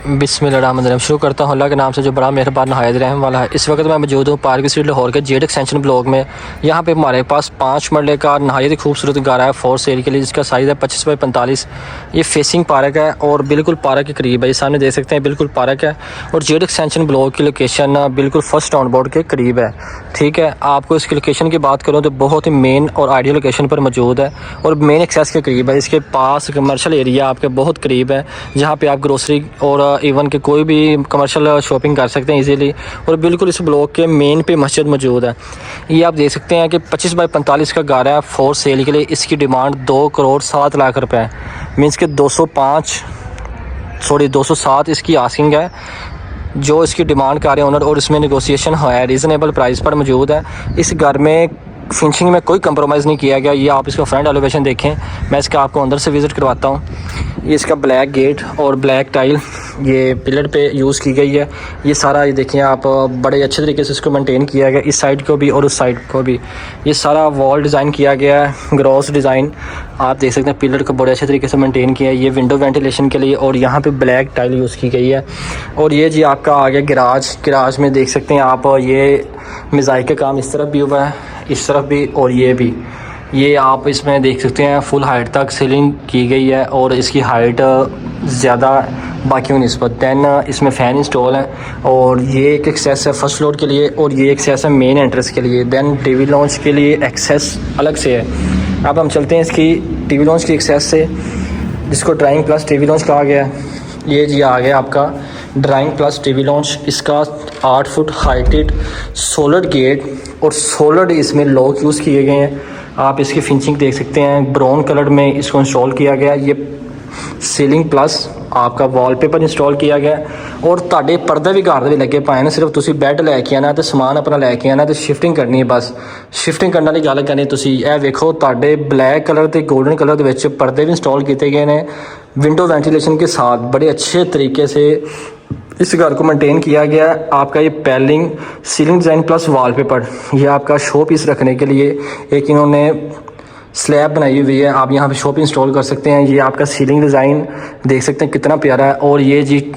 बिस्मिल्लाहिर्रहमानिर्रहीम। शुरू करता हूँ अल्लाह के नाम से जो बड़ा मेहरबान नहायत रहम वाला है। इस वक्त मैं मौजूद हूँ पार्क स्ट्रीट लाहौर के जेड एक्सटेंशन ब्लॉक में। यहाँ पे हमारे पास 5 मरले का नहायत ही खूबसूरत गारा है फॉर सेल के लिए, जिसका साइज़ है 25 बाई 45। ये फेसिंग पार्क है और बिल्कुल पार्क के करीब है। ये सामने देख सकते हैं बिल्कुल पार्क है और जेड एक्सटेंशन ब्लॉक की लोकेशन बिल्कुल फर्स्ट ऑन बोर्ड के करीब है। ठीक है, आपको इसकी लोकेशन की बात करूँ तो बहुत ही मेन और आइडियल लोकेशन पर मौजूद है और मेन एक्सेस के करीब है। इसके पास कमर्शियल एरिया आपके बहुत करीब है, जहाँ पे आप ग्रोसरी और इवन के कोई भी कमर्शियल शॉपिंग कर सकते हैं इजीली। और बिल्कुल इस ब्लॉक के मेन पे मस्जिद मौजूद है। ये आप देख सकते हैं कि 25 बाई 45 का गारा है फॉर सेल के लिए। इसकी डिमांड 2 करोड़ 7 लाख रुपए है, मीन्स के 207 इसकी आस्किंग है जो इसकी डिमांड कर रहे हैं ओनर, और इसमें नेगोशिएशन है, रीज़नेबल प्राइस पर मौजूद है। इस घर में फिनिशिंग में कोई कंप्रोमाइज़ नहीं किया गया। ये आप इसका फ्रंट एलिवेशन देखें, मैं इसका आपको अंदर से विज़िट करवाता हूँ। ये इसका ब्लैक गेट और ब्लैक टाइल ये पिलर पे यूज़ की गई है। ये सारा ये देखिए आप, बड़े अच्छे तरीके से इसको मेंटेन किया गया, इस साइड को भी और उस साइड को भी। ये सारा वॉल डिज़ाइन किया गया है, ग्रॉस डिज़ाइन आप देख सकते हैं। पिलर को बड़े अच्छे तरीके से मेंटेन किया है। ये विंडो वेंटिलेशन के लिए और यहाँ पे ब्लैक टाइल यूज़ की गई है। और ये जी आपका आ गया गिराज में देख सकते हैं आप, ये मिज़ाइक का काम इस तरफ भी हुआ है, इस तरफ भी और ये भी। ये आप इसमें देख सकते हैं फुल हाइट तक सीलिंग की गई है और इसकी हाइट ज़्यादा बाकियों निस्बत। दैन इसमें फ़ैन इंस्टॉल है और ये एक एक्सेस है फर्स्ट फ्लोर के लिए और ये एक्सेस है मेन एंट्रेंस के लिए। दैन टीवी लॉन्च के लिए एक्सेस अलग से है। अब हम चलते हैं इसकी टीवी लॉन्च की एक्सेस से, जिसको ड्राइंग प्लस टीवी लॉन्च कहा गया है। ये जी आ गया आपका ड्राइंग प्लस टीवी लॉन्च। इसका 8 फुट हाइटेड सोलर गेट और सोलर इसमें लॉक यूज़ किए गए हैं। आप इसकी फिनिशिंग देख सकते हैं, ब्राउन कलर में इसको इंस्टॉल किया गया। ये सीलिंग प्लस आपका वॉलपेपर इंस्टॉल किया गया और ताड़े पर्दे भी घर भी लगे पाए ने। सिर्फ तुसी बैड लैके आना तो समान अपना लैके आना तो शिफ्टिंग करनी है, बस शिफ्टिंग करने वाली गल करनी। तुसी ये देखो ताड़े ब्लैक कलर ते गोल्डन कलर दे विच पर्दे भी इंस्टॉल किए गए ने विंडो वेंटिलेशन के साथ। बड़े अच्छे तरीके से इस घर को मेंटेन किया गया है। आपका ये पैलिंग सीलिंग डिज़ाइन प्लस वॉलपेपर, ये आपका शो पीस रखने के लिए एक इन्होंने स्लैब बनाई हुई है। आप यहाँ पे शो पीस इंस्टॉल कर सकते हैं। ये आपका सीलिंग डिज़ाइन देख सकते हैं कितना प्यारा है। और ये जी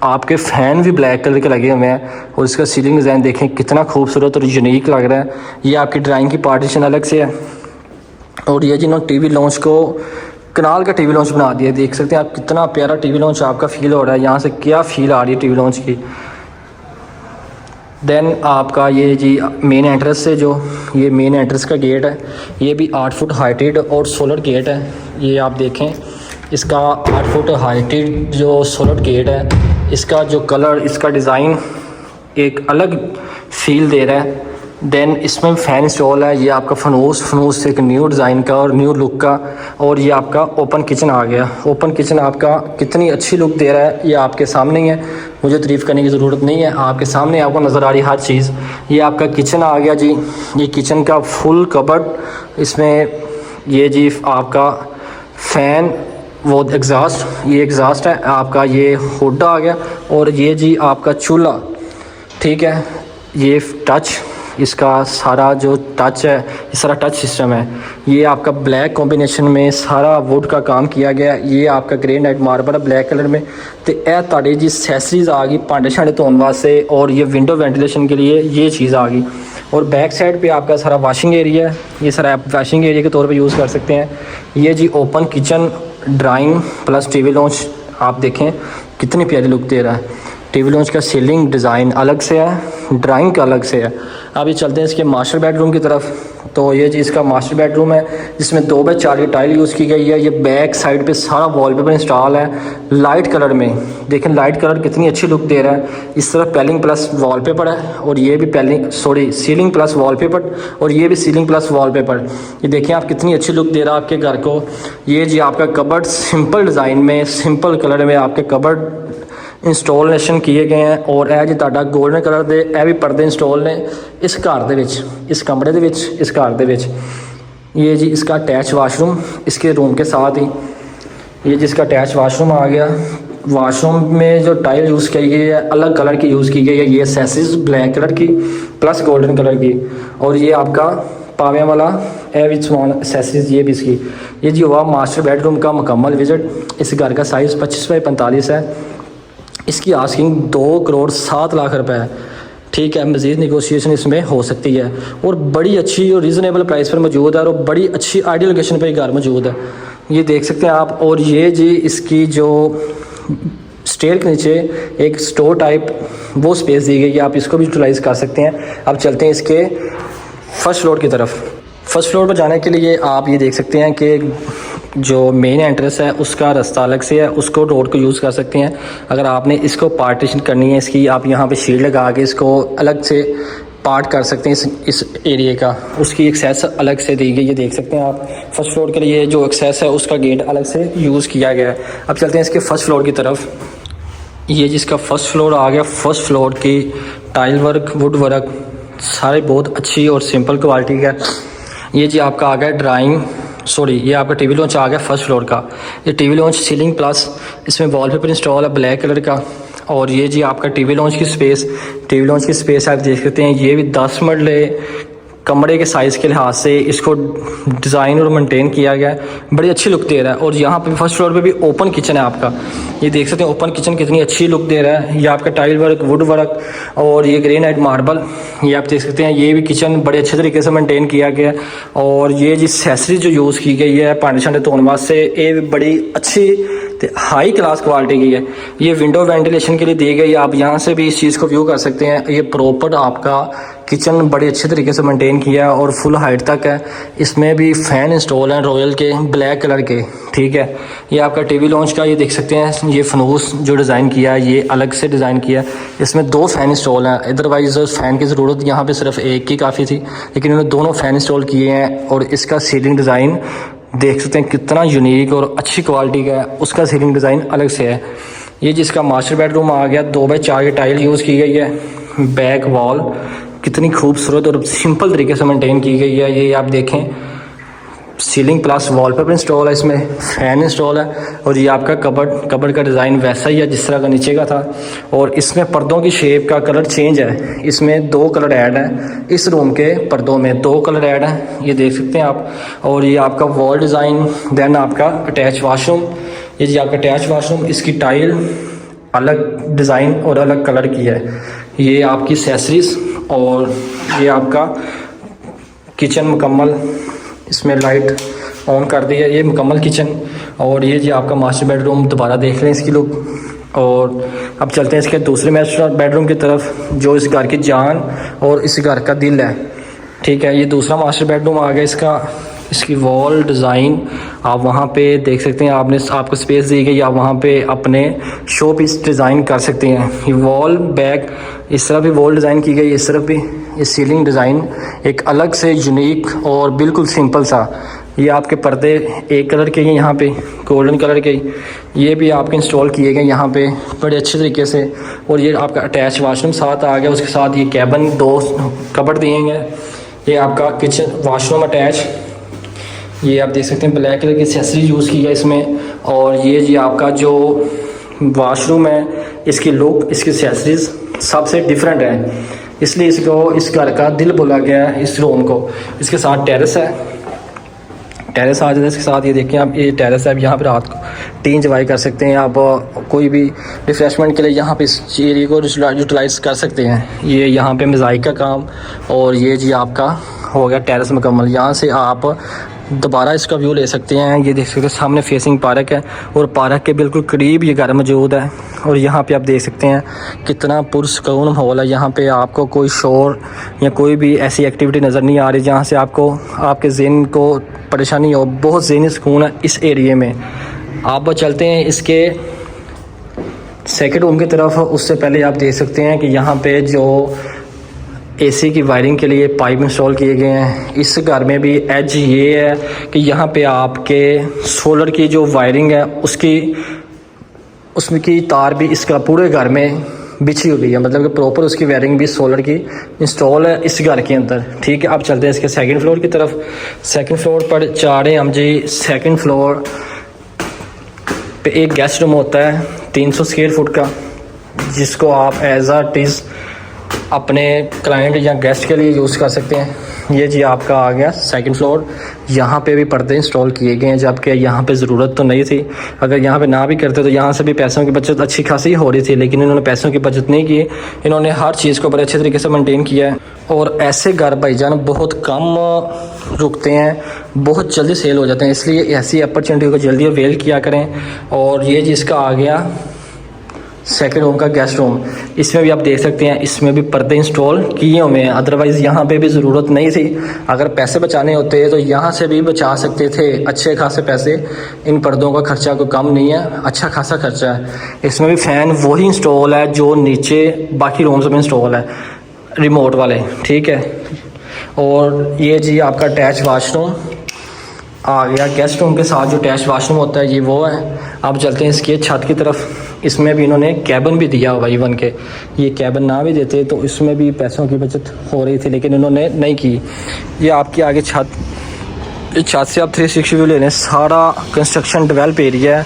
आपके फ़ैन भी ब्लैक कलर के लगे हुए हैं और इसका सीलिंग डिज़ाइन देखें कितना खूबसूरत और यूनिक लग रहा है। ये आपकी ड्राइंग की पार्टीशन अलग से है। और ये जिन्होंने टीवी लॉन्च को कनाल का टीवी लॉन्च बना दिया, देख सकते हैं आप कितना प्यारा टीवी लॉन्च आपका फील हो रहा है। यहाँ से क्या फील आ रही है टीवी लॉन्च की। देन आपका ये जी मेन एंट्रेंस से जो ये मेन एंट्रेंस का गेट है, ये भी 8 फुट हाइटेड और सोलर गेट है। ये आप देखें इसका 8 फुट हाइटेड जो सोलर गेट है, इसका जो कलर, इसका डिज़ाइन एक अलग फील दे रहा है। देन इसमें फ़ैन इंस्टॉल है। ये आपका फनूस एक न्यू डिज़ाइन का और न्यू लुक का। और ये आपका ओपन किचन आ गया। ओपन किचन आपका कितनी अच्छी लुक दे रहा है, ये आपके सामने ही है, मुझे तारीफ़ करने की ज़रूरत नहीं है, आपके सामने आपको नज़र आ रही हर चीज़। ये आपका किचन आ गया जी। ये किचन का फुल कबर्ड, इसमें ये जी आपका फ़ैन वो एग्ज़ास्ट, ये एग्ज़ास्ट है आपका, ये हुड आ गया। और ये जी आपका चूल्हा, ठीक है, ये टच, इसका सारा जो टच है, ये सारा टच सिस्टम है। ये आपका ब्लैक कॉम्बिनेशन में सारा वुड का काम किया गया। ये आपका ग्रेनाइट मार्बल है ब्लैक कलर में। तो यह ताड़ी जी सैसरीज आ गई भांडे शांडे धोने वास्ते और ये विंडो वेंटिलेशन के लिए ये चीज़ आ गई। और बैक साइड पे आपका सारा वॉशिंग एरिया है, ये सारा आप वॉशिंग एरिया के तौर पे यूज़ कर सकते हैं। ये जी open kitchen drawing plus TV lounge, आप देखें कितनी प्यारी लुक दे रहा है। टीवी लॉन्च का सीलिंग डिज़ाइन अलग से है, ड्राइंग का अलग से है। अभी चलते हैं इसके मास्टर बेडरूम की तरफ। तो ये जी इसका मास्टर बेडरूम है, जिसमें 2 बाई 4 की टाइल यूज़ की गई है। ये बैक साइड पे सारा वॉलपेपर इंस्टॉल है लाइट कलर में। देखें लाइट कलर कितनी अच्छी लुक दे रहा है। इस तरफ पैलिंग प्लस वॉलपेपर है और ये भी सीलिंग प्लस वॉलपेपर और ये भी सीलिंग प्लस वॉलपेपर। ये देखें आप कितनी अच्छी लुक दे रहा है आपके घर को। ये जी आपका कबर्ड सिंपल डिज़ाइन में, सिंपल कलर में आपके कबर्ड इंस्टॉलेशन किए गए हैं। और यह जी ताड़ा गोल्डन कलर के यह भी पर्दे इंस्टॉल ने इस घर दे विच, इस कमरे दे विच, इस घर दे विच। ये जी इसका अटैच वाशरूम इसके रूम के साथ ही, ये जिसका अटैच वाशरूम आ गया। वाशरूम में जो टाइल यूज़ की गई है अलग कलर की यूज़ की गई है। ये सेसिस ब्लैक कलर की प्लस गोल्डन कलर की। और ये आपका पावे वाला एसेसरीज ये भी इसकी। ये जी हुआ मास्टर बेडरूम का मुकम्मल विजिट। इस घर का साइज़ 25 बाई 45 है। इसकी आस्किंग 2,07,00,000 रुपए है, ठीक है। मज़ीद निगोशिएशन इसमें हो सकती है और बड़ी अच्छी और रीज़नेबल प्राइस पर मौजूद है और बड़ी अच्छी आइडियल लोकेशन पर ये घर मौजूद है, ये देख सकते हैं आप। और ये जी इसकी जो स्टेयर के नीचे एक स्टोर टाइप वो स्पेस दी गई है, आप इसको भी यूटिलाइज़ कर सकते हैं। अब चलते हैं इसके फर्स्ट फ्लोर की तरफ। फर्स्ट फ्लोर पर जाने के लिए आप ये देख सकते हैं कि जो मेन एंट्रेंस है उसका रास्ता अलग से है, उसको रोड को यूज़ कर सकते हैं। अगर आपने इसको पार्टीशन करनी है इसकी, आप यहाँ पे शील्ड लगा के इसको अलग से पार्ट कर सकते हैं इस एरिया का, उसकी एक्सेस अलग से दी गई, ये देख सकते हैं आप। फर्स्ट फ्लोर के लिए जो एक्सेस है उसका गेट अलग से यूज़ किया गया है। अब चलते हैं इसके फर्स्ट फ्लोर की तरफ। ये जिसका फर्स्ट फ्लोर आ गया, फर्स्ट फ्लोर की टाइल वर्क, वुड वर्क सारे बहुत अच्छी और सिंपल क्वालिटी का। ये जी आपका आ गया ये आपका टीवी लॉन्च आ गया फर्स्ट फ्लोर का। ये टीवी लॉन्च सीलिंग प्लस इसमें वॉलपेपर इंस्टॉल है ब्लैक कलर का। और ये जी आपका टीवी लॉन्च की स्पेस आप देख सकते हैं, ये भी 10 मरले कमरे के साइज़ के लिहाज से इसको डिज़ाइन और मेंटेन किया गया है, बड़ी अच्छी लुक दे रहा है। और यहाँ पे फर्स्ट फ्लोर पे भी ओपन किचन है आपका, ये देख सकते हैं ओपन किचन कितनी अच्छी लुक दे रहा है। ये आपका टाइल वर्क, वुड वर्क और ये ग्रेनाइट मार्बल, ये आप देख सकते हैं। ये भी किचन बड़े अच्छे तरीके से मेंटेन किया गया है। और ये जी एक्सेसरीज जो यूज़ की गई है भांडे शांडे धोने वास्ते, ये बड़ी अच्छी हाई क्लास क्वालिटी की है। ये विंडो वेंटिलेशन के लिए दी गई है, आप यहाँ से भी इस चीज़ को व्यू कर सकते हैं। ये प्रॉपर आपका किचन बड़े अच्छे तरीके से मेंटेन किया है और फुल हाइट तक है। इसमें भी फ़ैन इंस्टॉल हैं रॉयल के ब्लैक कलर के, ठीक है। ये आपका टीवी लॉन्च का ये देख सकते हैं, ये फनूस जो डिज़ाइन किया है ये अलग से डिज़ाइन किया है। इसमें 2 फ़ैन इंस्टॉल हैं, अदरवाइज़ फ़ैन की ज़रूरत यहाँ पे सिर्फ एक की काफ़ी थी, लेकिन इन्होंने दोनों फ़ैन इंस्टॉल किए हैं। और इसका सीलिंग डिज़ाइन देख सकते हैं कितना यूनिक और अच्छी क्वालिटी का है, उसका सीलिंग डिज़ाइन अलग से है। ये जिसका मास्टर बेडरूम आ गया, 2x4 की टाइल यूज़ की गई है। बैक वॉल कितनी खूबसूरत और सिंपल तरीके से मेंटेन की गई है, ये आप देखें। सीलिंग प्लस वॉलपेपर इंस्टॉल है, इसमें फ़ैन इंस्टॉल है। और ये आपका कबर्ड का डिज़ाइन वैसा ही है जिस तरह का नीचे का था। और इसमें पर्दों की शेप का कलर चेंज है, इसमें 2 कलर ऐड हैं। इस रूम के पर्दों में 2 कलर ऐड हैं, ये देख सकते हैं आप। और ये आपका वॉल डिज़ाइन, देन आपका अटैच वाशरूम, ये जी आपका अटैच वाशरूम, इसकी टाइल अलग डिज़ाइन और अलग कलर की है। ये आपकी एक्सेसरीज और ये आपका किचन मुकम्मल, इसमें लाइट ऑन कर दी है, ये मुकम्मल किचन। और ये जी आपका मास्टर बेडरूम, दोबारा देख लें इसकी लुक। और अब चलते हैं इसके दूसरे मास्टर बेडरूम की तरफ, जो इस घर की जान और इस घर का दिल है, ठीक है। ये दूसरा मास्टर बेडरूम आ गया इसकी वॉल डिज़ाइन आप वहाँ पे देख सकते हैं, आपको स्पेस दी गई, आप वहाँ पे अपने शो पीस डिज़ाइन कर सकते हैं। ये वॉल बैक इस तरह भी वॉल डिज़ाइन की गई, इस तरफ भी ये सीलिंग डिज़ाइन एक अलग से यूनिक और बिल्कुल सिंपल सा। ये आपके पर्दे एक कलर के हैं यहाँ पे, गोल्डन कलर के, ये भी आपके इंस्टॉल किए गए यहाँ पे बड़े अच्छे तरीके से। और ये आपका अटैच वाशरूम साथ आ गया, उसके साथ ये कैबिन, 2 कबर्ड दिए गए। ये आपका किचन वाशरूम अटैच, ये आप देख सकते हैं ब्लैक कलर की एक्सेसरी यूज़ की है इसमें। और ये जी आपका जो वाशरूम है, इसकी लुक, इसकी एक्सेसरीज सबसे डिफरेंट है, इसलिए इसको इस घर का दिल बोला गया है इस रूम को। इसके साथ टेरेस है, टेरेस आ जाता है इसके साथ। ये देखिए आप, ये टेरेस है, आप यहाँ पर रात को टी इंजॉय कर सकते हैं, आप कोई भी रिफ़्रेशमेंट के लिए यहाँ पे इस एरिया को यूटिलाइज़ कर सकते हैं। ये यहाँ पे मोज़ाइक का काम। और ये जी आपका हो गया टेरेस मुकम्मल, यहाँ से आप दोबारा इसका व्यू ले सकते हैं। ये देख सकते हैं सामने फेसिंग पार्क है और पार्क के बिल्कुल करीब ये घर मौजूद है। और यहाँ पे आप देख सकते हैं कितना पुरसकून माहौल है, यहाँ पे आपको कोई शोर या कोई भी ऐसी एक्टिविटी नज़र नहीं आ रही जहाँ से आपको आपके ज़हन को परेशानी हो। बहुत ज़हनी सुकून है इस एरिए में। आप चलते हैं इसके सेकंड रूम की तरफ, उससे पहले आप देख सकते हैं कि यहाँ पे जो एसी की वायरिंग के लिए पाइप इंस्टॉल किए गए हैं। इस घर में भी एज ये है कि यहाँ पे आपके सोलर की जो वायरिंग है उसकी तार भी इसका पूरे घर में बिछी हुई है, मतलब कि प्रॉपर उसकी वायरिंग भी सोलर की इंस्टॉल है इस घर के अंदर, ठीक है। अब चलते हैं इसके सेकंड फ्लोर की तरफ। सेकंड फ्लोर पर जा रहे हैं हम जी। सेकंड फ्लोर पे एक गेस्ट रूम होता है 300 स्क्वायर फुट का, जिसको आप एज अ टिज़ अपने क्लाइंट या गेस्ट के लिए यूज़ कर सकते हैं। ये जी आपका आ गया सेकंड फ्लोर। यहाँ पे भी पर्दे इंस्टॉल किए गए हैं, जबकि यहाँ पे ज़रूरत तो नहीं थी। अगर यहाँ पे ना भी करते तो यहाँ से भी पैसों की बचत अच्छी खासी हो रही थी, लेकिन इन्होंने पैसों की बचत नहीं की। इन्होंने हर चीज़ को बड़े अच्छे तरीके से मेनटेन किया है। और ऐसे घर भाईजान बहुत कम रुकते हैं, बहुत जल्दी सेल हो जाते हैं, इसलिए ऐसी अपॉर्चुनिटी को जल्दी अवेल किया करें। और ये जिसका आ गया सेकंड रूम का गेस्ट रूम, इसमें भी आप देख सकते हैं, इसमें भी पर्दे इंस्टॉल किए हुए हैं। अदरवाइज़ यहाँ पे भी ज़रूरत नहीं थी। अगर पैसे बचाने होते तो यहाँ से भी बचा सकते थे अच्छे खासे पैसे। इन पर्दों का खर्चा कोई कम नहीं है, अच्छा खासा खर्चा है। इसमें भी फ़ैन वही इंस्टॉल है जो नीचे बाकी रूम्स में इंस्टॉल है, रिमोट वाले, ठीक है। और ये जी आपका अटैच वाशरूम आ गया। गेस्ट रूम के साथ जो अटैच वाशरूम होता है ये वो है। अब चलते हैं इसके छत की तरफ। इसमें भी इन्होंने कैबिन भी दिया हुआ इवन के, ये कैबिन ना भी देते तो इसमें भी पैसों की बचत हो रही थी, लेकिन इन्होंने नहीं की। ये आपके आगे छत, इस छत से आप 360 व्यू ले लें। सारा कंस्ट्रक्शन डेवलप एरिया है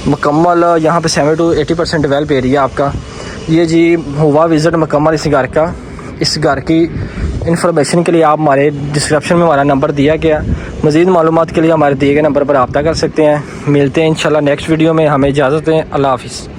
मुकम्मल, यहाँ पे 70 to 80% डेवलप एरिया आपका। ये जी हुआ विज़िट मुकम्मल इस घर का। इस घर की इन्फॉर्मेशन के लिए आप हमारे डिस्क्रिप्शन में हमारा नंबर दिया गया, मज़ीद मालूमात के लिए हमारे दिए गए नंबर पर रब्ता कर सकते हैं। मिलते हैं इंशाल्लाह नेक्स्ट वीडियो में। हमें इजाज़त दें। अल्लाह हाफ़िज़।